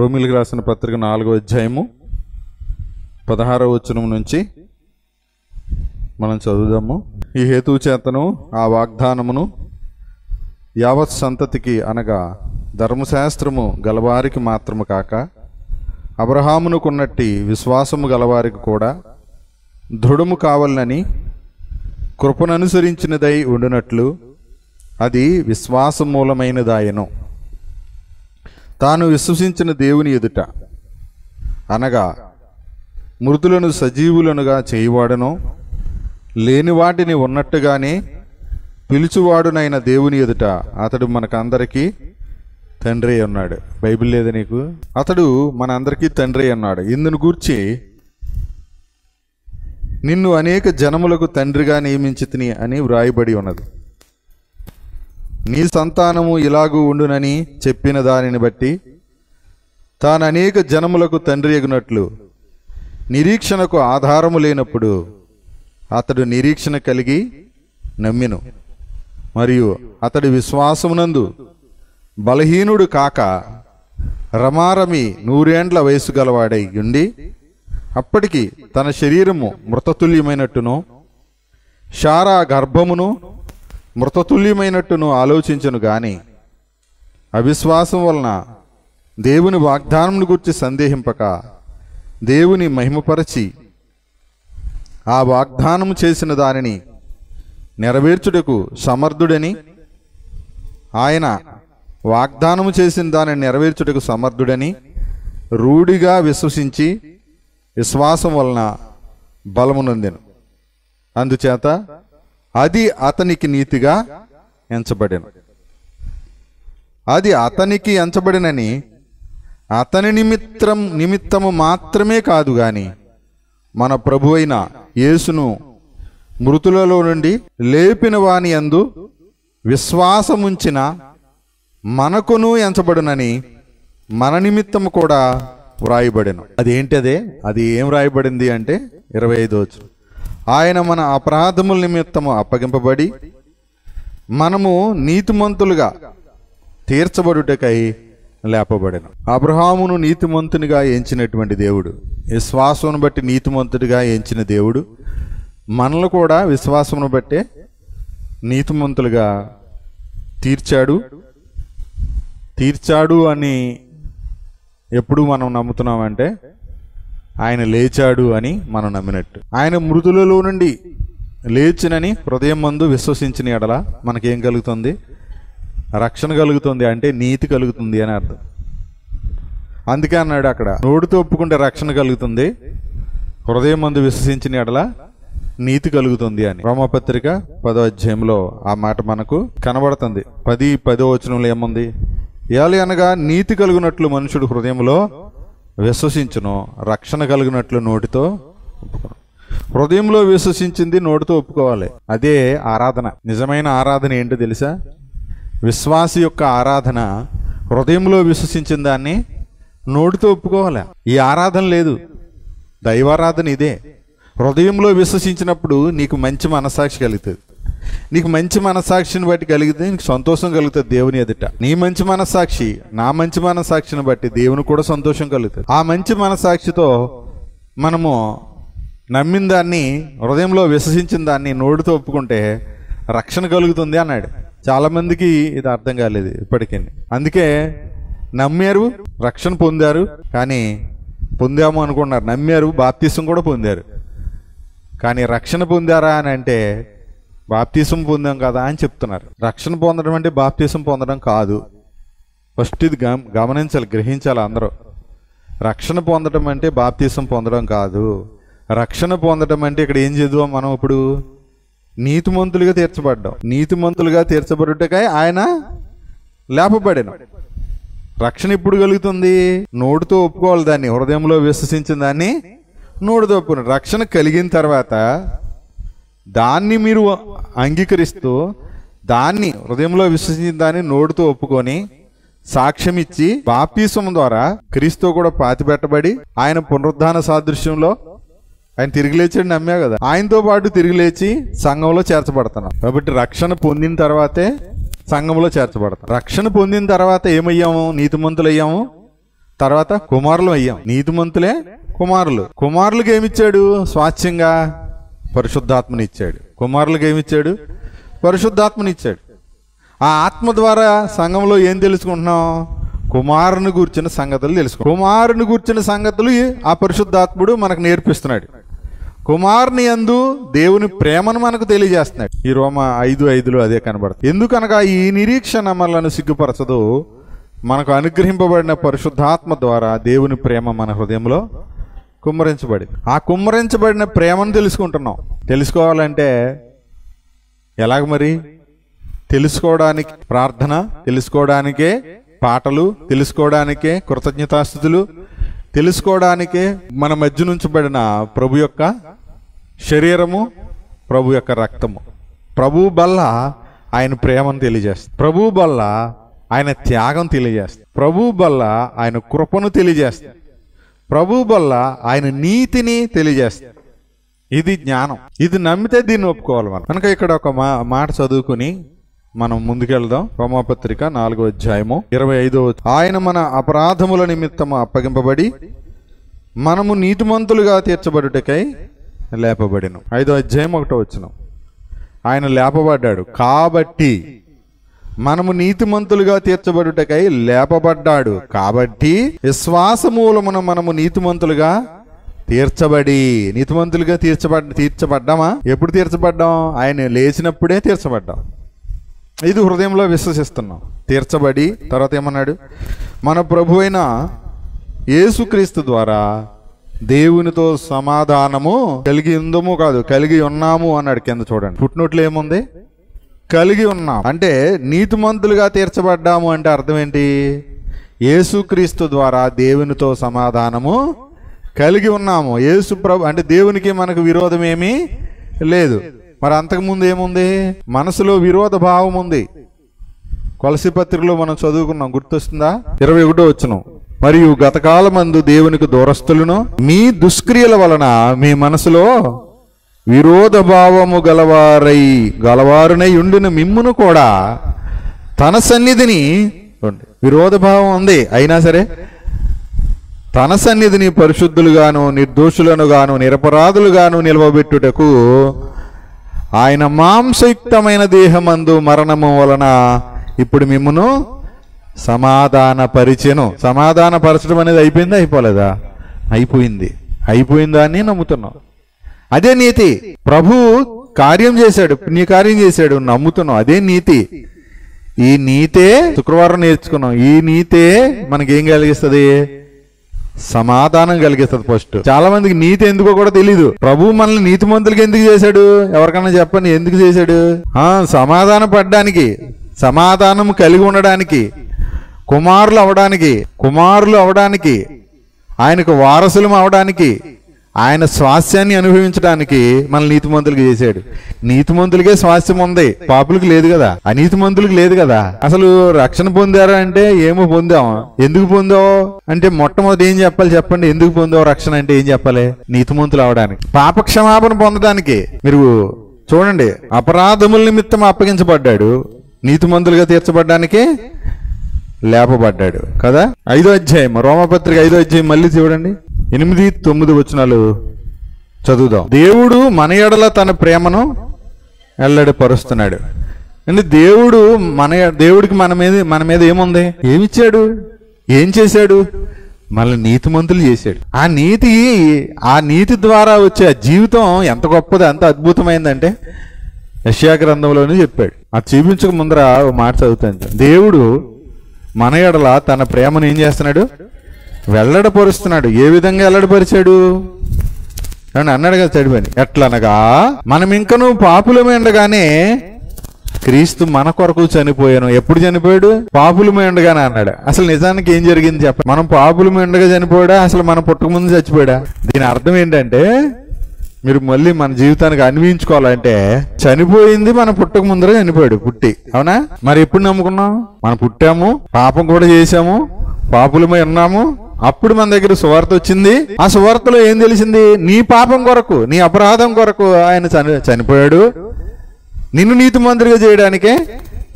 రోమిలికి రాసిన పత్రిక 4వ అధ్యాయము 16వ వచనం నుంచి మనం చదువుదాము. ఈ హేతువు చేతను ఆ వాగ్దానమును యావత్ సంతతికి అనగా ధర్మశాస్త్రము గలవారికి మాత్రము కాక అబ్రహామునుకున్నట్టి విశ్వాసము గలవారికి కూడా దృఢము కావాలని కృపననుసరించినదై ఉండునట్లు అది విశ్వాసమూలమైనదాయను. తాను విశ్వసించిన దేవుని ఎదుట అనగా మృతులను సజీవులనుగా చేయువాడను లేని వాటిని ఉన్నట్టుగానే పిలుచువాడునైన దేవుని ఎదుట అతడు మనకందరికీ తండ్రి అన్నాడు. బైబిల్ లేదా నీకు? అతడు మనందరికీ తండ్రి అన్నాడు. ఇందును గూర్చి నిన్ను అనేక జనములకు తండ్రిగా నియమించితిని అని వ్రాయబడి ఉన్నది. నీ సంతానము ఇలాగూ ఉండునని చెప్పిన దానిని బట్టి తాను అనేక జనములకు తండ్రి ఎగునట్లు నిరీక్షణకు ఆధారము లేనప్పుడు అతడు నిరీక్షణ కలిగి నమ్మిను. మరియు అతడి విశ్వాసమునందు బలహీనుడు కాక రమారమి 100 ఏండ్ల వయసు గలవాడై ఉండి అప్పటికి తన శరీరము మృతతుల్యమైనట్టును శారా గర్భమును మృతతుల్యమైనట్టును ఆలోచించను గాని అవిశ్వాసం వలన దేవుని వాగ్దానమును గురించి సందేహింపక దేవుని మహిమపరచి ఆ వాగ్దానము చేసిన దానిని నెరవేర్చుటకు సమర్థుడని ఆయన వాగ్దానము చేసిన దానిని నెరవేర్చుటకు సమర్థుడని రూఢిగా విశ్వసించి విశ్వాసం వలన బలమునందెను. అందుచేత అది అతనికి నీతిగా ఎంచబడెను. అది అతనికి ఎంచబడినని అతని నిమిత్తము మాత్రమే కాదు గాని మన ప్రభు అయిన యేసును మృతులలో నుండి లేపిన వాని యందు విశ్వాసముంచిన మనకును ఎంచబడునని మన నిమిత్తము కూడా వ్రాయబడెను. అదేంటదే? అది ఏం వ్రాయబడింది అంటే 25వ వచనం. ఆయన మన అపరాధముల నిమిత్తము అప్పగింపబడి మనము నీతిమంతులుగా తీర్చబడుటకై లేపబడెను. అబ్రహామును నీతిమంతునిగా ఎంచినటువంటి దేవుడు, విశ్వాసమును బట్టి నీతిమంతుడిగా ఎంచిన దేవుడు మనల్ని కూడా విశ్వాసమును బట్టే నీతిమంతులుగా తీర్చాడు అని ఎప్పుడు మనం నమ్ముతున్నామంటే ఆయన లేచాడు అని మనం నమ్మినట్టు. ఆయన మృతులలో నుండి లేచినని హృదయం మందు విశ్వసించిన ఎడల మనకేం కలుగుతుంది? రక్షణ కలుగుతుంది, అంటే నీతి కలుగుతుంది అని అర్థం. అందుకే అన్నాడు అక్కడ, నోటితో ఒప్పుకుంటే రక్షణ కలుగుతుంది, హృదయం మందు విశ్వసించిన ఎడల నీతి కలుగుతుంది అని. రోమపత్రిక 10వ అధ్యాయంలో ఆ మాట మనకు కనబడుతుంది. 10వ వచనంలో ఏముంది? ఏలి అనగా నీతి కలుగునట్లు మనుషుడు హృదయంలో విశ్వసించును, రక్షణ కలిగినట్లు నోటితో ఒప్పుకోను. హృదయంలో విశ్వసించింది నోటితో ఒప్పుకోవాలి. అదే ఆరాధన. నిజమైన ఆరాధన ఏంటో తెలుసా? విశ్వాసి యొక్క ఆరాధన హృదయంలో విశ్వసించిన దాన్ని నోటితో ఒప్పుకోవాలి. ఈ ఆరాధన లేదు, దైవారాధన ఇదే. హృదయంలో విశ్వసించినప్పుడు నీకు మంచి మనస్సాక్షి కలుగుతుంది. నీకు మంచి మనస్సాక్షిని బట్టి కలిగితే నీకు సంతోషం కలుగుతుంది దేవుని ఎదుట. నీ మంచి మనస్సాక్షి, నా మంచి మనస్సాక్షిని బట్టి దేవుని కూడా సంతోషం కలుగుతుంది. ఆ మంచి మనస్సాక్షితో మనము నమ్మిన దాన్ని, హృదయంలో విశ్వసించిన దాన్ని నోటితో ఒప్పుకుంటే రక్షణ కలుగుతుంది అన్నాడు. చాలామందికి ఇది అర్థం కాలేదు ఇప్పటికీ. అందుకే నమ్మారు, రక్షణ పొందారు, కానీ పొందాము అనుకున్నారు. నమ్మారు, బాప్తిసం కూడా పొందారు, కానీ రక్షణ పొందారా అని అంటే బాప్తిసం పొందాం కదా అని చెప్తున్నారు. రక్షణ పొందడం అంటే బాప్తిసం పొందడం కాదు. ఫస్ట్ ఇది గమనించాలి, గ్రహించాలి అందరూ. రక్షణ పొందడం అంటే బాప్తిసం పొందడం కాదు. రక్షణ పొందడం అంటే ఇక్కడ ఏం చదువాం మనం? ఇప్పుడు నీతిమంతులుగా తీర్చబడ్డాం. నీతిమంతులుగా తీర్చబడుటకై ఆయన లేపబడెను. రక్షణ ఎప్పుడు కలుగుతుంది? నోటితో ఒప్పుకోవాలి దాన్ని, హృదయంలో విశ్వసించిన దాన్ని నోటితో ఒప్పుకుని. రక్షణ కలిగిన తర్వాత దాన్ని మీరు అంగీకరిస్తూ దాన్ని, హృదయంలో విశ్వసించిన దాన్ని నోటితో ఒప్పుకొని సాక్ష్యం ఇచ్చి బాప్తిసం ద్వారా క్రీస్తు కూడా పాతిపెట్టబడి ఆయన పునరుద్ధాన సాదృశ్యంలో ఆయన తిరిగి లేచాడు నమ్మా కదా, ఆయనతో పాటు తిరిగి లేచి సంఘంలో చేర్చబడుతున్నాం. కాబట్టి రక్షణ పొందిన తర్వాతే సంఘంలో చేర్చబడతాం. రక్షణ పొందిన తర్వాత ఏమయ్యాము? నీతిమంతులయ్యాము, తర్వాత కుమారులు అయ్యాం. నీతిమంతులే కుమారులు. కుమారులకు ఏమిచ్చాడు? స్వాస్థ్యంగా పరిశుద్ధాత్మని ఇచ్చాడు. కుమారులకు ఏమిచ్చాడు? పరిశుద్ధాత్మని ఇచ్చాడు. ఆ ఆత్మ ద్వారా సంఘంలో ఏం తెలుసుకుంటున్నాం? కుమారుని గూర్చిన సంగతులు తెలుసుకో. కుమారుని గూర్చిన సంగతులు ఆ పరిశుద్ధాత్ముడు మనకు నేర్పిస్తున్నాడు. కుమారుని యందు దేవుని ప్రేమను మనకు తెలియజేస్తున్నాడు. ఈ రోమా 5:5 అదే కనబడుతుంది. ఎందుకనగా ఈ నిరీక్షణ మనలను సిగ్గుపరచదు, మనకు అనుగ్రహింపబడిన పరిశుద్ధాత్మ ద్వారా దేవుని ప్రేమ మన హృదయంలో కుమ్మరించబడింది. ఆ కుమ్మరించబడిన ప్రేమను తెలుసుకుంటున్నాం. తెలుసుకోవాలంటే ఎలాగ మరి? తెలుసుకోవడానికి ప్రార్థన, తెలుసుకోవడానికే పాటలు, తెలుసుకోవడానికే కృతజ్ఞతాస్తుతులు, తెలుసుకోవడానికే మన మధ్య నుంచబడిన ప్రభు యొక్క శరీరము, ప్రభు యొక్క రక్తము. ప్రభు బల్ల ఆయన ప్రేమను తెలియజేస్తుంది. ప్రభు బల్ల ఆయన త్యాగం తెలియజేస్తుంది. ప్రభు బల్ల ఆయన కృపను తెలియజేస్తుంది. ప్రభు బల్ల ఆయన నీతిని తెలియజేస్తుంది. ఇది జ్ఞానం. ఇది నమ్మితే దీన్ని ఒప్పుకోవాలి మనం. కనుక ఇక్కడ ఒక మాట చదువుకుని మనం ముందుకెళ్దాం. రోమాపత్రిక 4వ అధ్యాయము 25వ వచనం. ఆయన మన అపరాధముల నిమిత్తము అప్పగింపబడి మనము నీతిమంతులుగా తీర్చబడుటకై లేపబడిను. 5వ అధ్యాయం 1వ వచనం. ఆయన లేపబడ్డాడు కాబట్టి మనము నీతిమంతులుగా తీర్చబడుటకై లేపబడ్డాడు కాబట్టి విశ్వాస మూలమున మనము నీతిమంతులుగా నీతిమంతులుగా తీర్చబడ్డామా? ఎప్పుడు తీర్చబడ్డాం? ఆయన లేచినప్పుడే తీర్చబడ్డాం. ఇది హృదయంలో విశ్వసిస్తున్నాం. తీర్చబడి తర్వాత ఏమన్నాడు? మన ప్రభువైన యేసుక్రీస్తు ద్వారా దేవునితో సమాధానము కలిగి ఉందము కాదు, కలిగి ఉన్నాము అన్నాడు. కింద చూడండి, ఫుట్నోట్లో ఏముంది? కలిగి ఉన్నాం. అంటే నీతిమంతులుగా తీర్చబడ్డాము అంటే అర్థం ఏంటి? యేసుక్రీస్తు ద్వారా దేవునితో సమాధానము కలిగి ఉన్నాము. యేసు ప్రభు అంటే దేవునికి మనకు విరోధం ఏమీ లేదు. మరి అంతకుముందు ఏముంది? మనసులో విరోధ భావం ఉంది. కొలసీ పత్రికలో మనం చదువుకున్నాం, గుర్తొస్తుందా? 21వ వచనం. మరియు గతకాలమందు దేవునికి దూరస్తులను మీ దుష్క్రియల వలన మీ మనసులో విరోధ భావము గలవారునై ఉండిన మిమ్మును కూడా తన సన్నిధిని, విరోధ భావం ఉంది అయినా సరే తన సన్నిధిని పరిశుద్ధులుగాను నిర్దోషులను గాను నిరపరాధులుగాను నిలవబెట్టుటకు ఆయన మాంసయుక్తమైన దేహమందు మరణము వలన ఇప్పుడు మిమ్మును సమాధానపరిచెను. సమాధానపరచడం అనేది అయిపోయిందా? అయిపోలేదా? అయిపోయిందా అని నమ్ముతున్నాం. అదే నీతి. ప్రభు కార్యం చేశాడు, పుణ్య కార్యం చేశాడు, నమ్ముతున్నాం. అదే నీతి. ఈ నీతే శుక్రవారం నేర్చుకున్నాం. ఈ నీతే మనకేం కలిగిస్తుంది? సమాధానం కలిగిస్తుంది. ఫస్ట్ చాలా మందికి నీతి ఎందుకో కూడా తెలీదు. ప్రభు మనల్ని నీతిమంతులకి ఎందుకు చేశాడు? ఎవరికన్నా చెప్పండి, ఎందుకు చేశాడు? సమాధాన పడడానికి, సమాధానం కలిగి ఉండడానికి, కుమారులు అవడానికి, ఆయనకు వారసులం అవడానికి, ఆయన స్వాస్థ్యాన్ని అనుభవించడానికి మనల్ని నీతిమంతులకు చేశాడు. నీతిమంతులకే స్వాస్థ్యం ఉంది, పాపులకు లేదు కదా, అనీతిమంతులకు లేదు కదా. అసలు రక్షణ పొందారా అంటే ఏమో పొందాము. ఎందుకు పొందావు అంటే మొట్టమొదటి ఏం చెప్పాలి చెప్పండి? ఎందుకు పొందావు రక్షణ అంటే ఏం చెప్పాలి? నీతిమంతులు అవడానికి, పాప క్షమాపణ పొందడానికి. మీరు చూడండి, అపరాధముల నిమిత్తం అప్పగించబడ్డాడు, నీతిమంతులుగా తీర్చబడ్డానికి లేపబడ్డాడు కదా. 5వ అధ్యాయం రోమపత్రిక 5వ అధ్యాయం మళ్ళీ చూడండి, 8, 9 వచనాలు చదువుదాం. దేవుడు మన ఎడల తన ప్రేమను వెల్లడిపరుస్తున్నాడు. అంటే దేవుడికి మన మీద ఏముంది? ఏమిచ్చాడు? ఏం చేశాడు? మనల్ని నీతిమంతులు చేశాడు. ఆ నీతి ద్వారా వచ్చే జీవితం ఎంత గొప్పది, ఎంత అద్భుతమైందంటే యెషయా గ్రంథంలోనే చెప్పాడు. అది చూపించక ముందర ఓ మాట చదువుతాను. దేవుడు మన ఎడల తన ప్రేమను ఏం చేస్తున్నాడు? వెల్లడిపరుస్తున్నాడు. ఏ విధంగా వెల్లడిపరిచాడు అని అన్నాడు కదా చడిపోయి. ఎట్లనగా మనం ఇంకనూ పాపులమే ఉండగానే క్రీస్తు మన కొరకు చనిపోయాను. ఎప్పుడు చనిపోయాడు? పాపులమే ఉండగానే అన్నాడు. అసలు నిజానికి ఏం జరిగింది చెప్ప? మనం పాపులమే ఉండగా చనిపోయాడా? అసలు మనం పుట్టక ముందు చచ్చిపోయాడా? దీని అర్థం ఏంటంటే, మీరు మళ్ళీ మన జీవితానికి అన్వయించుకోవాలంటే చనిపోయింది మన పుట్టక ముందర చనిపోయాడు. పుట్టి, అవునా? మరి ఎప్పుడు నమ్ముకున్నాం? మనం పుట్టాము, పాపం కూడా చేశాము, పాపులమై ఉన్నాము. అప్పుడు మన దగ్గర సువార్త వచ్చింది. ఆ సువార్తలో ఏం తెలిసింది? నీ పాపం కొరకు, నీ అపరాధం కొరకు ఆయన చనిపోయాడు, నిన్ను నీతిమంతుడిగా చేయడానికే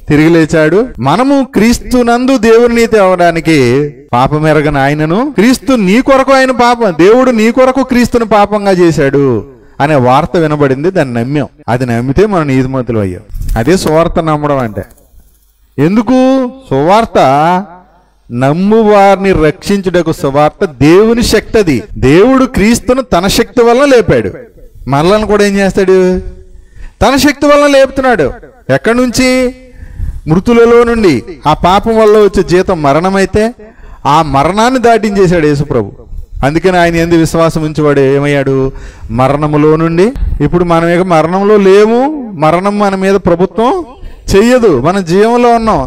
తిరిగి లేచాడు. మనము క్రీస్తునందు దేవుని నీతి అవడానికి పాపమెరగని ఆయనను క్రీస్తు నీ కొరకు ఆయన పాపం, దేవుడు నీ కొరకు క్రీస్తుని పాపంగా చేశాడు అనే వార్త వినబడింది. దాన్ని నమ్మాం. అది నమ్మితే మనం నీతిమంతులు అయ్యాం. అదే సువార్త నమ్మడం అంటే. ఎందుకు? సువార్త నమ్ము వారిని రక్షించుటకు సువార్త దేవుని శక్తి. అది దేవుడు క్రీస్తును తన శక్తి వల్ల లేపాడు. మనలను కూడా ఏం చేస్తాడు? తన శక్తి వల్ల లేపుతున్నాడు. ఎక్కడి నుంచి? మృతులలో నుండి. ఆ పాపం వల్ల వచ్చే జీతం మరణమైతే ఆ మరణాన్ని దాటించేశాడు యేసుప్రభు. అందుకని ఆయన యందు విశ్వాసం ఉంచేవాడు ఏమయ్యాడు? మరణములో నుండి. ఇప్పుడు మనం ఇక మరణంలో లేము. మరణం మన మీద ప్రభుత్వం చెయ్యదు. మన జీవంలో ఉన్నాం.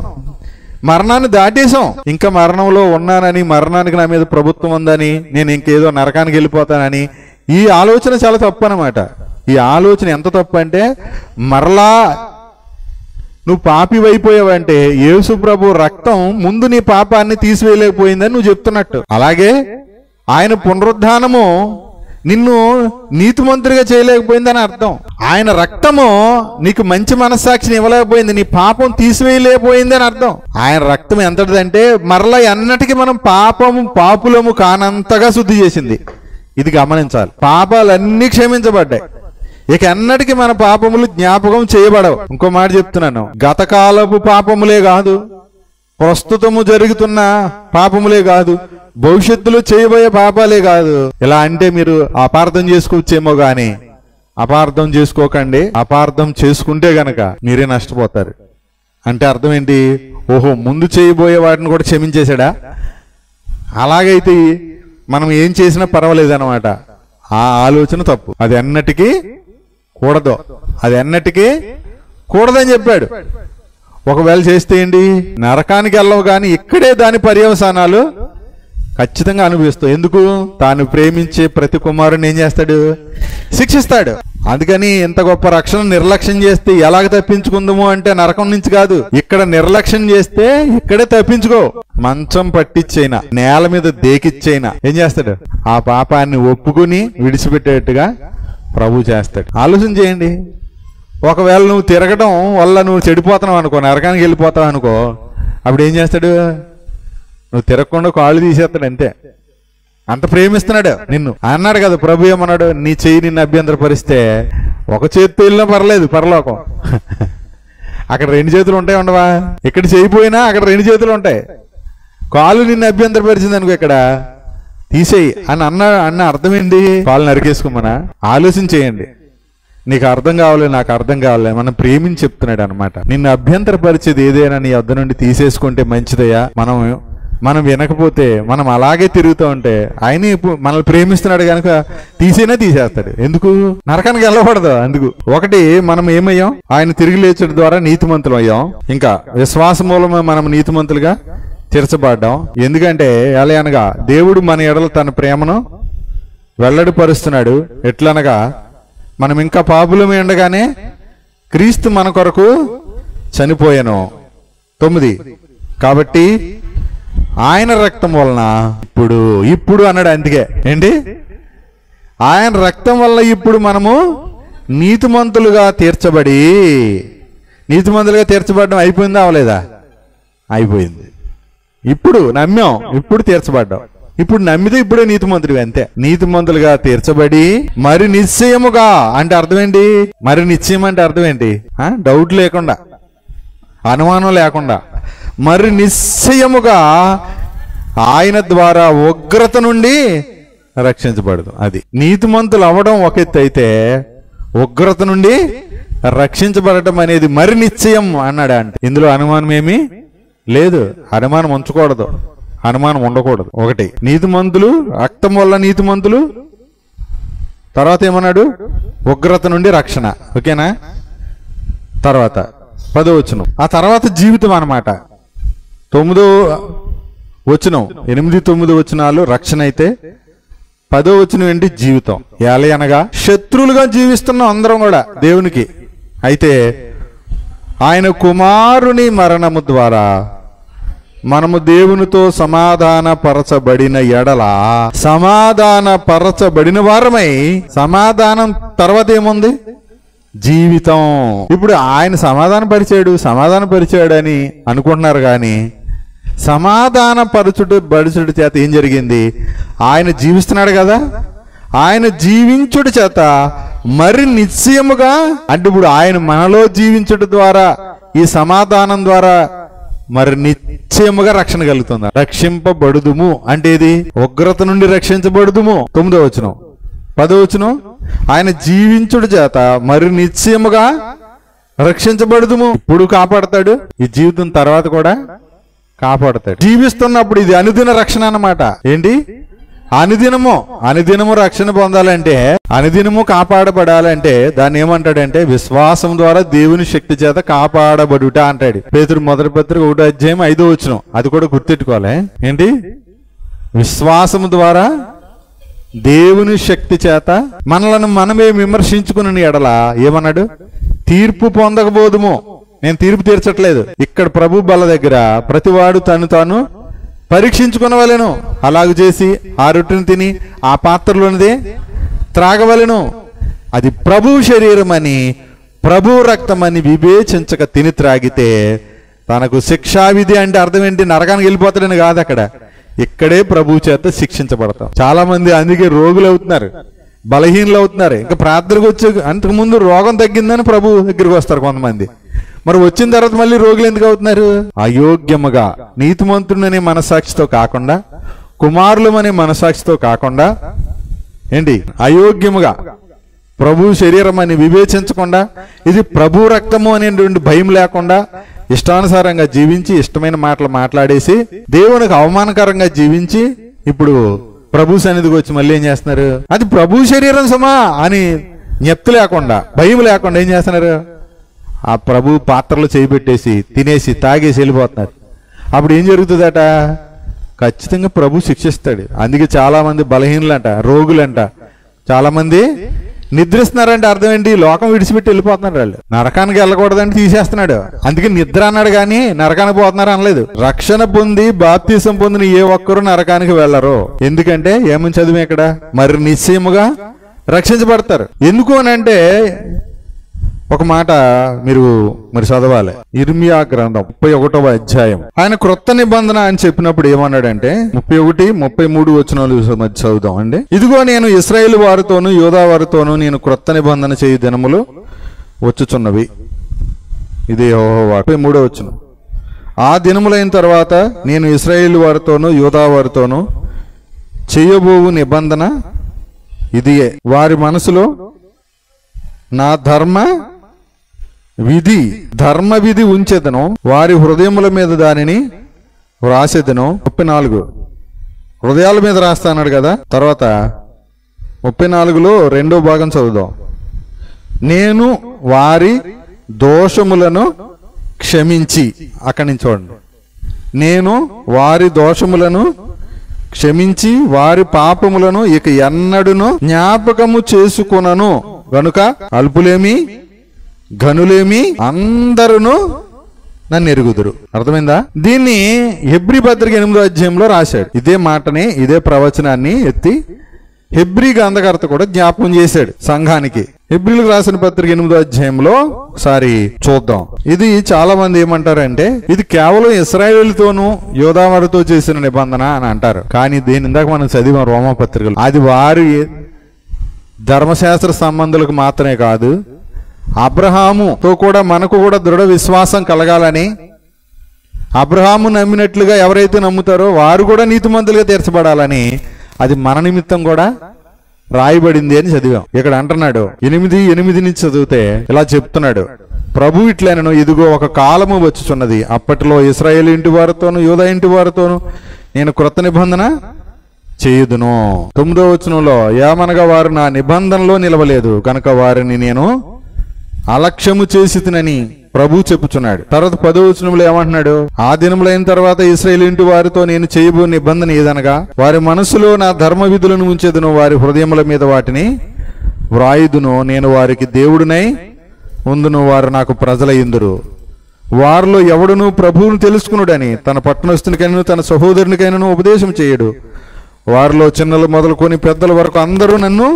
మరణాన్ని దాటేశాం. ఇంకా మరణంలో ఉన్నానని, మరణానికి నా మీద ప్రభుత్వం ఉందని, నేను ఇంకేదో నరకానికి వెళ్ళిపోతానని ఈ ఆలోచన చాలా తప్పు అన్నమాట. ఈ ఆలోచన ఎంత తప్పు అంటే, మరలా నువ్వు పాపి అయిపోయావంటే యేసు ప్రభు రక్తం ముందు నీ పాపాన్ని తీసివేయలేకపోయిందని నువ్వు చెప్తున్నట్టు. అలాగే ఆయన పునరుద్ధానము నిన్ను నీతిమంతుడిగా చేయలేకపోయిందని అర్థం. ఆయన రక్తము నీకు మంచి మనస్సాక్షిని ఇవ్వలేకపోయింది, నీ పాపం తీసివేయలేకపోయింది అని అర్థం. ఆయన రక్తం ఎంతటిదంటే మరలా ఎన్నటికీ మనం పాపులము కానంతగా శుద్ధి చేసింది. ఇది గమనించాలి. పాపాలన్నీ క్షమించబడ్డాయి. ఇక ఎన్నటికీ మన పాపములు జ్ఞాపకం చేయబడవు. ఇంకో మాట చెప్తున్నాను, గతకాలపు పాపములే కాదు, ప్రస్తుతము జరుగుతున్న పాపములే కాదు, భవిష్యత్తులో చేయబోయే పాపాలే కాదు. ఇలా అంటే మీరు అపార్థం చేసుకోవచ్చేమో గాని అపార్థం చేసుకోకండి. అపార్థం చేసుకుంటే గనక మీరే నష్టపోతారు. అంటే అర్థం ఏంటి? ఓహో, ముందు చేయబోయే వాటిని కూడా క్షమించేశాడా? అలాగైతే మనం ఏం చేసినా పర్వాలేదు అన్నమాట. ఆ ఆలోచన తప్పు. అది ఎన్నటికీ కూడదు. అది ఎన్నటికీ కూడదని చెప్పాడు. ఒకవేళ చేస్తే ఏంటి? నరకానికి వెళ్ళవు కానీ ఇక్కడే దాని పర్యవసానాలు ఖచ్చితంగా అనుభవిస్తావు. ఎందుకు? తాను ప్రేమించే ప్రతి కుమారుని ఏం చేస్తాడు? శిక్షిస్తాడు. అందుకని ఇంత గొప్ప రక్షణ నిర్లక్ష్యం చేస్తే ఎలాగ తప్పించుకుందాము అంటే నరకం నుంచి కాదు, ఇక్కడ నిర్లక్ష్యం చేస్తే ఇక్కడే తప్పించుకో. మంచం పట్టించైనా, నేల మీద దేకిచ్చైనా ఏం చేస్తాడు? ఆ పాపాన్ని ఒప్పుకుని విడిచిపెట్టేట్టుగా ప్రభు చేస్తాడు. ఆలోచన చేయండి. ఒకవేళ నువ్వు తిరగడం వల్ల నువ్వు చెడిపోతున్నావు అనుకో, నరకానికి వెళ్ళిపోతావు అనుకో, అప్పుడు ఏం చేస్తాడు? నువ్వు తిరగకుండా కాళ్ళు తీసేస్తాడు. అంతే. అంత ప్రేమిస్తున్నాడు నిన్ను. అన్నాడు కదా ప్రభు, ఏమన్నాడు? నీ చెయ్యి నిన్ను అభ్యంతరపరిస్తే ఒక చేతితో వెళ్ళినా పర్లేదు పరలోకం. అక్కడ రెండు చేతులు ఉంటాయి ఉండవా? ఇక్కడ చేయిపోయినా అక్కడ రెండు చేతులు ఉంటాయి. కాలు నిన్ను అభ్యంతరపరిచింది అనుకో, ఇక్కడ తీసేయి అని అన్న అర్థం ఏంటి? కాలు నరికేసుకోమనా? ఆలోచన చేయండి. నీకు అర్థం కావాలి, నాకు అర్థం కావాలి. మనం ప్రేమించి చెప్తున్నాడు అనమాట. నిన్ను అభ్యంతరపరిచేది ఏదైనా నీ వద్ద నుండి తీసేసుకుంటే మంచిదయ్యా. మనం వినకపోతే మనం అలాగే తిరుగుతూ ఉంటే ఆయన మనల్ని ప్రేమిస్తున్నాడు కనుక తీసేస్తాడు. ఎందుకు? నరకానికి వెళ్ళకూడదు. అందుకు ఒకటి మనం ఏమయ్యాం? ఆయన తిరిగి లేచడం ద్వారా నీతిమంతులు అయ్యాం. ఇంకా విశ్వాస మూలమే మనం నీతిమంతులుగా తీర్చబడ్డాం. ఎందుకంటే ఎలా అనగా దేవుడు మన ఎడల తన ప్రేమను వెల్లడిపరుస్తున్నాడు. ఎట్లనగా మనం ఇంకా పాపులమే ఉండగానే క్రీస్తు మన కొరకు చనిపోయాను. 9 కాబట్టి ఆయన రక్తం వలన ఇప్పుడు అన్నాడు. అందుకే ఏంటి? ఆయన రక్తం వల్ల ఇప్పుడు మనము నీతిమంతులుగా తీర్చబడడం అయిపోయిందా? అవలేదా? అయిపోయింది. ఇప్పుడు నమ్మాం, ఇప్పుడు తీర్చబడ్డాం. ఇప్పుడు నమ్మితే ఇప్పుడే నీతిమంతుడివి. అంతే. నీతిమంతులుగా తీర్చబడి మరి నిశ్చయముగా అంటే అర్థం ఏంటి? మరి నిశ్చయం అంటే అర్థం ఏంటి? డౌట్ లేకుండా, అనుమానం లేకుండా మరి నిశ్చయముగా ఆయన ద్వారా ఉగ్రత నుండి రక్షించబడదు. అది నీతిమంతులు అవ్వడం ఒక ఎత్తు అయితే ఉగ్రత నుండి రక్షించబడటం అనేది మరి నిశ్చయం అన్నాడు. అంటే ఇందులో అనుమానం ఏమీ లేదు. అనుమానం ఉంచకూడదు, అనుమానం ఉండకూడదు. ఒకటి నీతిమంతులు, రక్తం వల్ల నీతిమంతులు. తర్వాత ఏమన్నాడు? ఉగ్రత నుండి రక్షణ. ఓకేనా? తర్వాత 10వ వచనం. ఆ తర్వాత జీవితం అన్నమాట. 9వ వచనం, 8, 9 వచనాలు రక్షణ అయితే 10వ వచనం ఏంటి? జీవితం. ఎలా అనగా శత్రువులుగా జీవిస్తున్నాం అందరం కూడా దేవునికి. అయితే ఆయన కుమారుని మరణము ద్వారా మనము దేవునితో సమాధాన పరచబడిన ఎడల సమాధాన పరచబడిన వారమై, సమాధానం తర్వాత ఏముంది? జీవితం. ఇప్పుడు ఆయన సమాధానపరిచాడు అని అనుకుంటున్నారు, కానీ బడుచుడు చేత ఏం జరిగింది? ఆయన జీవిస్తున్నాడు కదా, ఆయన జీవించుడు చేత మరి నిశ్చయముగా, అంటే ఇప్పుడు ఆయన మనలో జీవించుట ద్వారా, ఈ సమాధానం ద్వారా మరి నిశ్చయముగా రక్షణ కలుగుతుంది. రక్షింపబడుదుము అంటే ఇది ఉగ్రత నుండి రక్షించబడుదుము. 9వ వచనం. 10వ వచనం, ఆయన జీవించుడు చేత మరి నిశ్చయముగా రక్షించబడుదుము. ఇప్పుడు కాపాడతాడు, ఈ జీవితం తర్వాత కూడా కాపాడతాడు. జీవిస్తున్నప్పుడు ఇది అనుదిన రక్షణ అన్నమాట. ఏంటి? అనుదినము రక్షణ పొందాలంటే, అనుదినము కాపాడబడాలంటే దాన్ని ఏమంటాడంటే విశ్వాసం ద్వారా దేవుని శక్తి చేత కాపాడబడుట అంటాడు. పేతురు మొదటి పత్రిక 1వ అధ్యాయం 5వ వచనం. అది కూడా గుర్తెట్టుకోవాలి. ఏంటి? విశ్వాసము ద్వారా దేవుని శక్తి చేత మనలను మనమే విమర్శించుకుని ఎడల ఏమన్నాడు? తీర్పు పొందకపోదుము. నేను తీర్పు తీర్చట్లేదు. ఇక్కడ ప్రభు బల్ల దగ్గర ప్రతివాడు తను తాను పరీక్షించుకునవలెను. అలాగ చేసి ఆ రొట్టెను తిని ఆ పాత్రలోనిదే త్రాగవలెను. అది ప్రభు శరీరం అని ప్రభు రక్తం అని వివేచించక తిని త్రాగితే తనకు శిక్షావిధి అంటే అర్థం ఏంటి? నరకానికి వెళ్ళిపోతాడని కాదు, అక్కడ ఇక్కడే ప్రభు చేత శిక్షించబడతాం. చాలా మంది అందుకే రోగులు అవుతున్నారు, బలహీనలు అవుతున్నారు. ఇంకా ప్రార్థనకు వచ్చే అంతకుముందు రోగం తగ్గిందని ప్రభు దగ్గరికి వస్తారు కొంతమంది. మరి వచ్చిన తర్వాత మళ్ళీ రోగులు ఎందుకు అవుతున్నారు? అయోగ్యముగా నీతిమంతుడనే మనసాక్షితో కాకుండా, కుమారులమనే మనసాక్షితో కాకుండా, ఏంటి? అయోగ్యముగా ప్రభు శరీరం అని వివేచించకుండా, ఇది ప్రభు రక్తము అనేటువంటి భయం లేకుండా ఇష్టానుసారంగా జీవించి ఇష్టమైన మాటలు మాట్లాడేసి దేవునికి అవమానకరంగా జీవించి ఇప్పుడు ప్రభు సన్నిధికి వచ్చి మళ్ళీ ఏం చేస్తున్నారు? అది ప్రభు శరీరం సమా అని జ్ఞప్తి లేకుండా, భయం లేకుండా ఏం చేస్తున్నారు? ఆ ప్రభు పాత్రలు చేయబెట్టేసి తినేసి తాగేసి వెళ్ళిపోతున్నారు. అప్పుడు ఏం జరుగుతుందట? ఖచ్చితంగా ప్రభు శిక్షిస్తాడు. అందుకే చాలా మంది బలహీనులంట, రోగులంట, చాలా మంది నిద్రిస్తున్నారంటే అర్థం ఏంటి? లోకం విడిచిపెట్టి వెళ్ళిపోతున్నారు. వాళ్ళు నరకానికి వెళ్ళకూడదని తీసేస్తున్నాడు. అందుకే నిద్ర అన్నాడు, కానీ నరకానికి పోతున్నారు అనలేదు. రక్షణ పొంది బాప్తిసం పొందిన ఏ ఒక్కరూ నరకానికి వెళ్ళరు. ఎందుకంటే ఏమని చదివే ఇక్కడ? మరి నిశ్చయముగా రక్షించబడతారు. ఎందుకు అని అంటే ఒక మాట మీరు మరి చదవాలి. ఇర్మియా గ్రంథం 31వ అధ్యాయం. ఆయన క్రొత్త నిబంధన అని చెప్పినప్పుడు ఏమన్నాడంటే 31, 33 వచనాలు మధ్య చదువుదాం అండి. ఇదిగో నేను ఇశ్రాయేలు వారితోను యూదా వారితోను నేను క్రొత్త నిబంధన చేయు దినములు వచ్చుచున్నవి. ఇదే యెహోవా. 33వ వచనం. ఆ దినములైన తర్వాత నేను ఇశ్రాయేలు వారితోను యూదా వారితోను చేయబోవు నిబంధన ఇదియే. వారి మనసులో నా ధర్మ విధి ఉంచెదను, వారి హృదయముల మీద దానిని వ్రాసేదను. 34 హృదయాల మీద రాస్తా అన్నాడు కదా. తర్వాత 34లో 2వ భాగం చదువుదాం. నేను వారి దోషములను క్షమించి, అక్కడి నుంచి చూడండి. నేను వారి దోషములను క్షమించి వారి పాపములను ఇక ఎన్నడును జ్ఞాపకము చేసుకొనను గనుక అల్పులేమి ఘనులేమి అందరూ నన్ను ఎరుగుదురు. అర్థమైందా? దీన్ని హెబ్రీ పత్రిక 8వ అధ్యాయంలో రాశాడు. ఇదే మాటని, ఇదే ప్రవచనాన్ని ఎత్తి హెబ్రీ గ్రంథకర్త కూడా జ్ఞాపకం చేశాడు సంఘానికి. హెబ్రీలకు రాసిన పత్రిక 8వ అధ్యాయంలో ఒకసారి చూద్దాం. ఇది చాలా మంది ఏమంటారంటే ఇది కేవలం ఇశ్రాయేలుతోనూ యూదా వారితో చేసిన నిబంధన అని అంటారు. కానీ దీని ఇందాక మనం చదివాం రోమా పత్రికలు. అది వారి ధర్మశాస్త్ర సంబంధులకు మాత్రమే కాదు, అబ్రహాముతో కూడా మనకు కూడా దృఢ విశ్వాసం కలగాలని, అబ్రహాము నమ్మినట్లుగా ఎవరైతే నమ్ముతారో వారు కూడా నీతిమంతులుగా తీర్చబడాలని అది మన నిమిత్తం కూడా రాయబడింది అని చదివాం. ఇక్కడ అంటున్నాడు 8:8 నుంచి చదివితే ఇలా చెప్తున్నాడు. ప్రభు ఇట్లనను, ఇదిగో ఒక కాలము వచ్చుచున్నది, అప్పటిలో ఇశ్రాయేలు ఇంటి వారితోను యూదా ఇంటి వారితోను నేను క్రొత్త నిబంధన చేయుదును. 9వ వచనంలో ఏమనగా వారు నా నిబంధనలో నిలవలేదు కనుక వారిని నేను అలక్ష్యము చేసి తినని ప్రభు చెప్పుచున్నాడు. తర్వాత 10వ వచనంలో ఏమంటున్నాడు? ఆ దినములైన తర్వాత ఇశ్రాయేలు ఇంటి వారితో నేను చేయబో నిబంధన ఏదనగా వారి మనసులో నా ధర్మ విధులను ఉంచేదును, వారి హృదయముల మీద వాటిని వ్రాయుదును, నేను వారికి దేవుడినై ఉందును, వారు నాకు ప్రజలయ్యుందురు. వారిలో ఎవడును ప్రభువును తెలుసుకునుడని తన పట్టణస్థునికైనను తన సహోదరునికైనను ఉపదేశం చేయడు. వారిలో చిన్నలు మొదలుకొని పెద్దల వరకు అందరూ నన్ను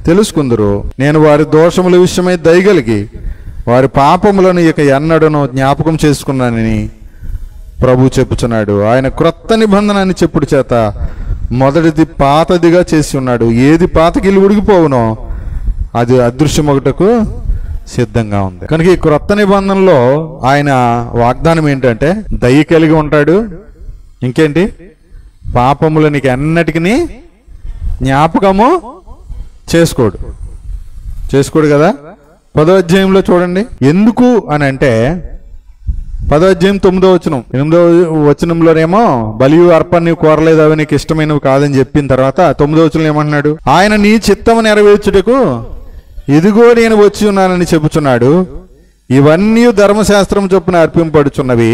తెలుసుకుందరు. నేను వారి దోషముల విషయమై దయగలిగి వారి పాపములను ఇక ఎన్నడను జ్ఞాపకం చేసుకున్నానని ప్రభు చెప్పుచున్నాడు. ఆయన క్రొత్త నిబంధన అని చెప్పుడు చేత మొదటిది పాతదిగా చేసి ఉన్నాడు. ఏది పాతకిల్లు ఉడిగిపోవునో అది అదృశ్యమొకటకు సిద్ధంగా ఉంది. కనుక ఈ క్రొత్త నిబంధనలో ఆయన వాగ్దానం ఏంటంటే దయ కలిగి ఉంటాడు. ఇంకేంటి? పాపములు నీకు ఎన్నటికి జ్ఞాపకము చేసుకోడు కదా. 10వ అధ్యాయంలో చూడండి. ఎందుకు అని అంటే 10వ అధ్యాయం 9వ వచనం, 8వ వచనంలోనేమో బలియు అర్పణ నీవు కోరలేదు, అవి నీకు ఇష్టమైనవి కాదని చెప్పిన తర్వాత 9వ వచనం ఏమంటున్నాడు? ఆయన నీ చిత్తము నెరవేర్చుటకు ఇదిగో నేను వచ్చి ఉన్నానని చెప్పుచున్నాడు. ఇవన్నీ ధర్మశాస్త్రం చొప్పున అర్పింపడుచున్నవి.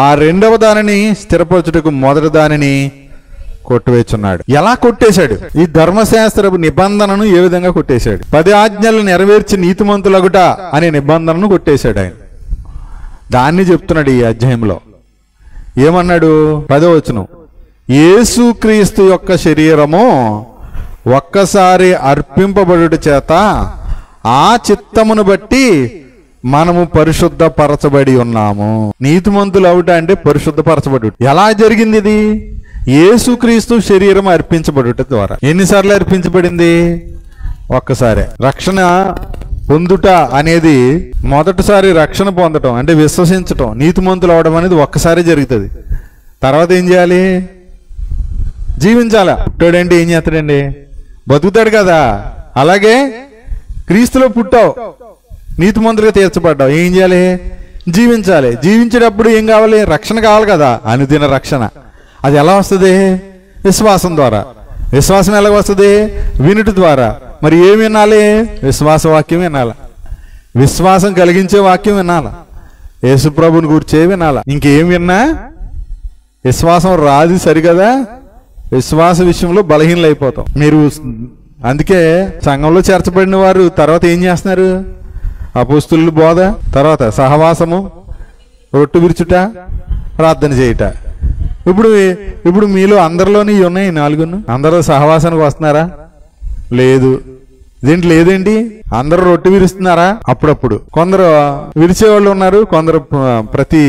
ఆ రెండవ దానిని స్థిరపరచుటకు మొదటి దానిని కొట్టివేచున్నాడు. ఎలా కొట్టేశాడు? ఈ ధర్మశాస్త్ర నిబంధనను ఏ విధంగా కొట్టేశాడు? 10 ఆజ్ఞలు నెరవేర్చి నీతిమంతులగుట అనే నిబంధనను కొట్టేశాడు ఆయన. దాన్ని చెప్తున్నాడు ఈ అధ్యాయంలో. ఏమన్నాడు? 10వ వచనం, యేసుక్రీస్తు యొక్క శరీరము ఒక్కసారి అర్పింపబడుట చేత ఆ చిత్తమును బట్టి మనము పరిశుద్ధపరచబడి ఉన్నాము. నీతిమంతులు అవుట అంటే పరిశుద్ధపరచబడు. ఎలా జరిగింది ఇది? యేసుక్రీస్తు శరీరం అర్పించబడుట ద్వారా. ఎన్నిసార్లు అర్పించబడింది? ఒక్కసారే. రక్షణ పొందుట అనేది మొదటిసారి రక్షణ పొందటం అంటే విశ్వసించటం, నీతిమంతులు అవడం అనేది ఒక్కసారి జరుగుతుంది. తర్వాత ఏం చేయాలి? జీవించాలా. పుట్టాడంటే ఏం చేస్తాడండి? బతుకుతాడు కదా. అలాగే క్రీస్తులో పుట్టావు, నీతిమంతులుగా తీర్చబడ్డావు, ఏం చేయాలి? జీవించాలి. జీవించేటప్పుడు ఏం కావాలి? రక్షణ కావాలి కదా, అనుదిన రక్షణ. అది ఎలా వస్తుంది? విశ్వాసం ద్వారా. విశ్వాసం ఎలా వస్తుంది? వినుట ద్వారా. మరి ఏం వినాలి? విశ్వాస వాక్యం వినాలి. విశ్వాసం కలిగించే వాక్యం వినాలి. యేసుప్రభుని గురించే వినాలి. ఇంకేం విన్నా విశ్వాసం రాదు. సరిగదా? విశ్వాస విషయంలో బలహీనలు అయిపోతాం. మీరు అందుకే సంఘంలో చేర్చబడిన వారు తర్వాత ఏం చేస్తున్నారు? అపోస్తుల బోధ, తర్వాత సహవాసము, రొట్టె విరుచుట, ప్రార్థన చేయుట. ఇప్పుడు మీలో అందరిలోని ఉన్నాయి 4. అందరూ సహవాసానికి వస్తున్నారా? లేదు. దీంట్లో లేదేంటి? అందరూ రొట్టె విరుస్తున్నారా? అప్పుడప్పుడు. కొందరు విరిచేవాళ్ళు ఉన్నారు, కొందరు ప్రతి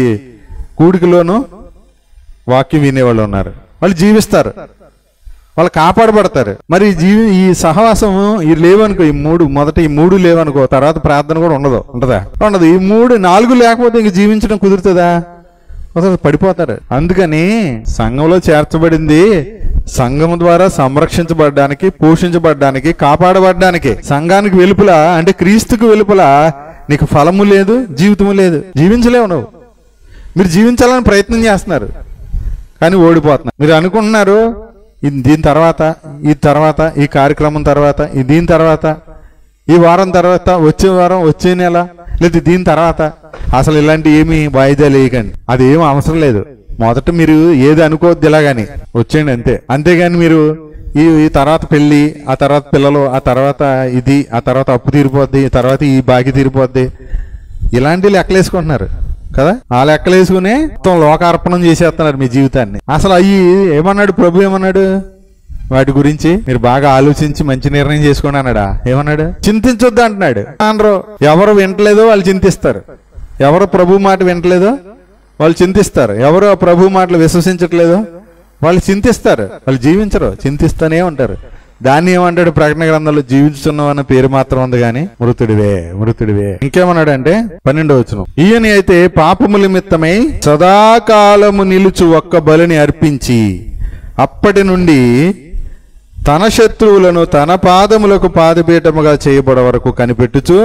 కూడికలోనూ వాక్యం వినేవాళ్ళు ఉన్నారు. వాళ్ళు జీవిస్తారు, వాళ్ళు కాపాడబడతారు. మరి ఈ సహవాసం ఈ లేవనుకో, ఈ మూడు లేవనుకో, తర్వాత ప్రార్థన కూడా ఉంటదా? ఉండదు. ఈ 3, 4 లేకపోతే ఇంక జీవించడం కుదురుతుందా? పడిపోతారు. అందుకని సంఘంలో చేర్చబడింది సంఘం ద్వారా సంరక్షించబడడానికి, పోషించబడడానికి, కాపాడబడడానికి. సంఘానికి వెలుపల అంటే క్రీస్తుకు వెలుపల నీకు ఫలము లేదు, జీవితము లేదు, జీవించలేవు. నువ్వు మీరు జీవించాలని ప్రయత్నం చేస్తున్నారు కానీ ఓడిపోతున్నారు. మీరు అనుకుంటున్నారు దీని తర్వాత ఈ కార్యక్రమం తర్వాత దీని తర్వాత ఈ వారం తర్వాత వచ్చే వారం వచ్చే నెల లేదా దీని తర్వాత అసలు ఇలాంటి ఏమి వాయిదాలు వేయకండి. అది ఏమి అవసరం లేదు. మొదట మీరు ఏది అనుకోవద్దు, ఇలాగాని వచ్చేయండి అంతే. అంతేగాని మీరు ఈ తర్వాత పెళ్లి, ఆ తర్వాత పిల్లలు, ఆ తర్వాత ఇది, ఆ తర్వాత అప్పు తీరిపోద్ది, ఆ తర్వాత ఈ బాకీ తీరిపోద్ది, ఇలాంటి లెక్కలేసుకుంటున్నారు కదా. ఆ లెక్కలేసుకునే మొత్తం లోకార్పణం చేసేస్తున్నారు మీ జీవితాన్ని. అసలు అయ్యి ఏమన్నాడు ప్రభు? ఏమన్నాడు? వాటి గురించి మీరు బాగా ఆలోచించి మంచి నిర్ణయం చేసుకోండి అన్నాడా? ఏమన్నాడు? చింతించొద్దు అంటున్నాడు. అనరు. ఎవరు వింటలేదో వాళ్ళు చింతిస్తారు. ఎవరు ప్రభు మాట వింటలేదో వాళ్ళు చింతిస్తారు. ఎవరు ఆ ప్రభు మాటలు విశ్వసించట్లేదో వాళ్ళు చింతిస్తారు. వాళ్ళు జీవించరు, చింతిస్తూనే ఉంటారు. దాన్ని ఏమంటాడు ప్రకటన గ్రంథంలో? జీవించున్నావు అన్న పేరు మాత్రం ఉంది కానీ మృతుడివే. ఇంకేమన్నాడు అంటే 12వ వచనం, ఈయన అయితే పాపము నిమిత్తమై సదాకాలము నిలుచు ఒక్క బలిని అర్పించి అప్పటి నుండి తన శత్రువులను తన పాదములకు పాదపీఠముగా చేయబడ వరకు కనిపెట్టుచు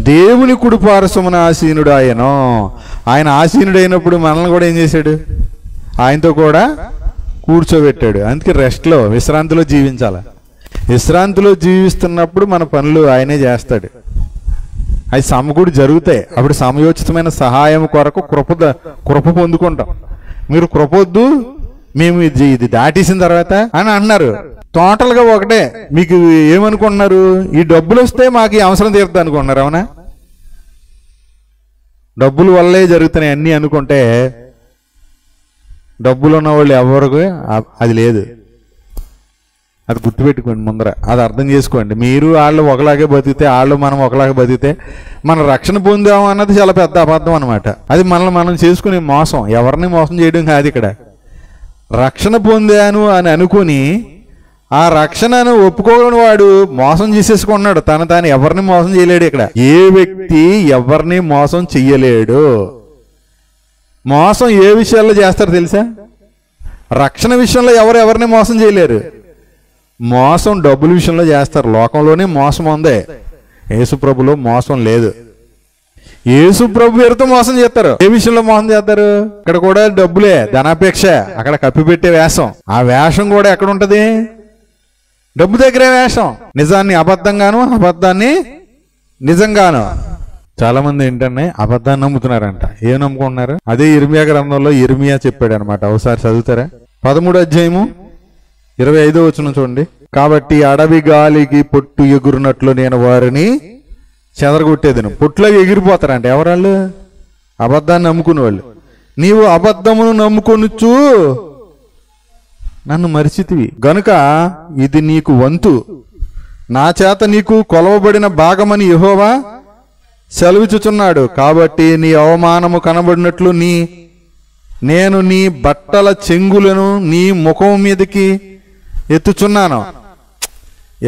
దేవుని కుడి పార్శ్వమున ఆసీనుడు ఆయనో. ఆయన ఆసీనుడైనప్పుడు మనల్ని కూడా ఏం చేశాడు? ఆయనతో కూడా కూర్చోబెట్టాడు. అందుకే రెస్ట్లో, విశ్రాంతిలో జీవించాలి. విశ్రాంతిలో జీవిస్తున్నప్పుడు మన పనులు ఆయనే చేస్తాడు. అవి సమకూడి జరుగుతాయి. అప్పుడు సమయోచితమైన సహాయం కొరకు కృప పొందుకుంటాం. మీరు కృపొద్దు, మేము ఇది దాటేసిన తర్వాత అని అన్నారు. టోటల్గా ఒకటే. మీకు ఏమనుకుంటున్నారు? ఈ డబ్బులు వస్తే మాకు ఈ అవసరం తీరుతుంది అనుకుంటున్నారు. అవునా? డబ్బుల వల్లే జరుగుతున్నాయి అన్నీ అనుకుంటే డబ్బులు ఉన్న వాళ్ళు ఎవరికి అది లేదు. అది గుర్తుపెట్టుకోండి ముందర, అది అర్థం చేసుకోండి. మీరు వాళ్ళు ఒకలాగే బతికితే, వాళ్ళు మనం ఒకలాగే బతికితే మనం రక్షణ పొందాము అన్నది చాలా పెద్ద అబద్ధం అనమాట. అది మనల్ని మనం చేసుకునే మోసం. ఎవరిని మోసం చేయడం కాదు ఇక్కడ. రక్షణ పొందాను అని అనుకుని ఆ రక్షణను ఒప్పుకోని వాడు మోసం చేసేసుకున్నాడు. తాను ఎవరిని మోసం చేయలేడు. ఇక్కడ ఏ వ్యక్తి ఎవరిని మోసం చెయ్యలేడు. మోసం ఏ విషయాల్లో చేస్తారు తెలుసా? రక్షణ విషయంలో ఎవరిని మోసం చేయలేరు. మోసం డబ్బుల విషయంలో చేస్తారు. లోకంలోనే మోసం ఉందే, యేసుప్రభులో మోసం లేదు. యేసుప్రభు పేరుతో మోసం చేస్తారు. ఏ విషయంలో మోసం చేస్తారు? ఇక్కడ కూడా డబ్బులే, ధనాపేక్ష, అక్కడ కప్పిపెట్టే వేషం. ఆ వేషం కూడా ఎక్కడ ఉంటది? డబ్బు దగ్గరే వేషం. నిజాన్ని అబద్ధంగాను, అబద్ధాన్ని నిజంగాను. చాలా మంది ఏంటంటే అబద్ధాన్ని నమ్ముతున్నారంట. ఏం నమ్ముకుంటున్నారు? అదే ఇర్మియా గ్రంథంలో ఇర్మియా చెప్పాడు అనమాట. ఒకసారి చదువుతారా? 13వ అధ్యాయము 25వ వచనం చూడండి. కాబట్టి అడవి గాలికి పొట్టు ఎగురునట్లు నేను వారిని చెదరగొట్టేదను. పొట్టులో ఎగిరిపోతారంట ఎవరాళ్ళు? అబద్ధాన్ని నమ్ముకునే వాళ్ళు. నీవు అబద్ధమును నమ్ముకొనుచు నన్ను మరిచితివి గనుక ఇది నీకు వంతు, నా చేత నీకు కొలవబడిన భాగమని యెహోవా సెలవిచ్చుచున్నాడు. కాబట్టి నీ అవమానము కనబడినట్లు నేను నీ బట్టల చెంగులను నీ ముఖం మీదకి ఎత్తుచున్నాను.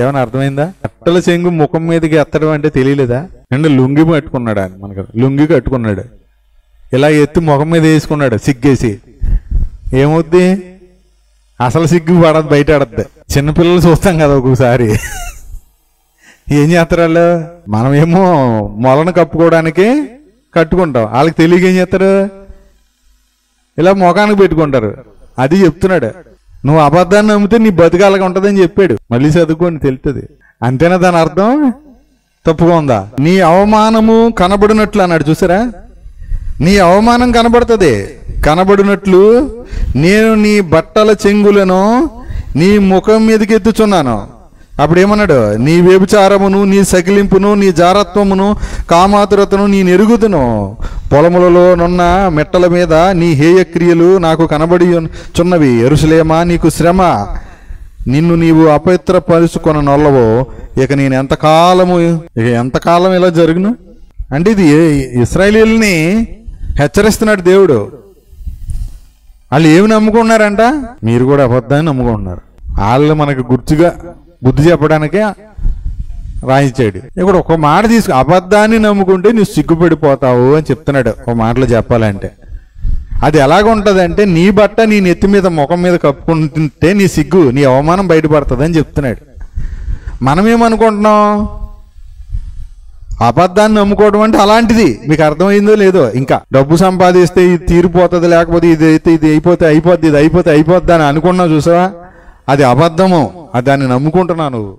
ఏమైనా అర్థమైందా? బట్టల చెంగు ముఖం మీదకి ఎత్తడం అంటే తెలియలేదా? అంటే లుంగి కట్టుకున్నాడు ఆయన. మనకు లుంగి కట్టుకున్నాడు, ఇలా ఎత్తి ముఖం మీద వేసుకున్నాడు సిగ్గేసి. ఏమవుద్ది? అసలు సిగ్గు పడదు, బయట ఆడద్ది. చిన్నపిల్లలు చూస్తాం కదా ఒక్కొక్కసారి, ఏం చేస్తారు వాళ్ళు? మనమేమో మొలను కప్పుకోవడానికి కట్టుకుంటాం, వాళ్ళకి తెలియక ఏం చేస్తారు? ఇలా ముఖానికి పెట్టుకుంటారు. అది చెప్తున్నాడు. నువ్వు అబద్ధాన్ని నమ్మితే నీ బతుకాలగా ఉంటుందని చెప్పాడు. మళ్ళీ చదువుకోండి, తెలుస్తుంది. అంతేనా దాని అర్థం? తప్పుగా ఉందా? నీ అవమానము కనబడినట్లు అన్నాడు. చూసారా? నీ అవమానం కనబడుతుంది. కనబడినట్లు నేను నీ బట్టల చెంగులను నీ ముఖం మీదకి ఎత్తుచున్నాను. అప్పుడు ఏమన్నాడు? నీ వ్యభిచారమును, నీ సకిలింపును, నీ జారత్వమును, కామాతురతను నీ నెరుగుదును. పొలములలో నున్న మెట్టల మీద నీ హేయక్రియలు నాకు కనబడి చున్నవి. యెరూషలేమా, నీకు శ్రమ, నిన్ను నీవు అపవిత్రపరుచుకొన నొల్లవో. ఇక నేను ఎంతకాలం ఇలా జరుగును అంటే ఇది ఇశ్రాయేలీయుల్ని హెచ్చరిస్తున్నాడు దేవుడు. వాళ్ళు ఏమి నమ్ముకున్నారంట? మీరు కూడా అబద్ధాన్ని నమ్ముకుంటున్నారు. వాళ్ళు మనకు గుర్తుగా బుద్ధి చెప్పడానికే రాయించాడు. ఇప్పుడు ఒక మాట తీసుకు, అబద్ధాన్ని నమ్ముకుంటే నువ్వు సిగ్గుపడిపోతావు అని చెప్తున్నాడు. ఒక మాటలో చెప్పాలంటే అది ఎలాగుంటదంటే, నీ బట్ట నీ నెత్తి మీద ముఖం మీద కప్పుకుంటుంటే నీ సిగ్గు, నీ అవమానం బయటపడుతుంది అని చెప్తున్నాడు. మనమేమనుకుంటున్నాం? అబద్ధాన్ని నమ్ముకోవడం అంటే అలాంటిది. మీకు అర్థమైందో లేదో? ఇంకా డబ్బు సంపాదిస్తే ఇది తీరిపోతుంది, లేకపోతే ఇది అయిపోద్ది అని అనుకున్నావు చూసావా? అది అబద్ధము. అది దాన్ని నమ్ముకుంటున్నావు నువ్వు.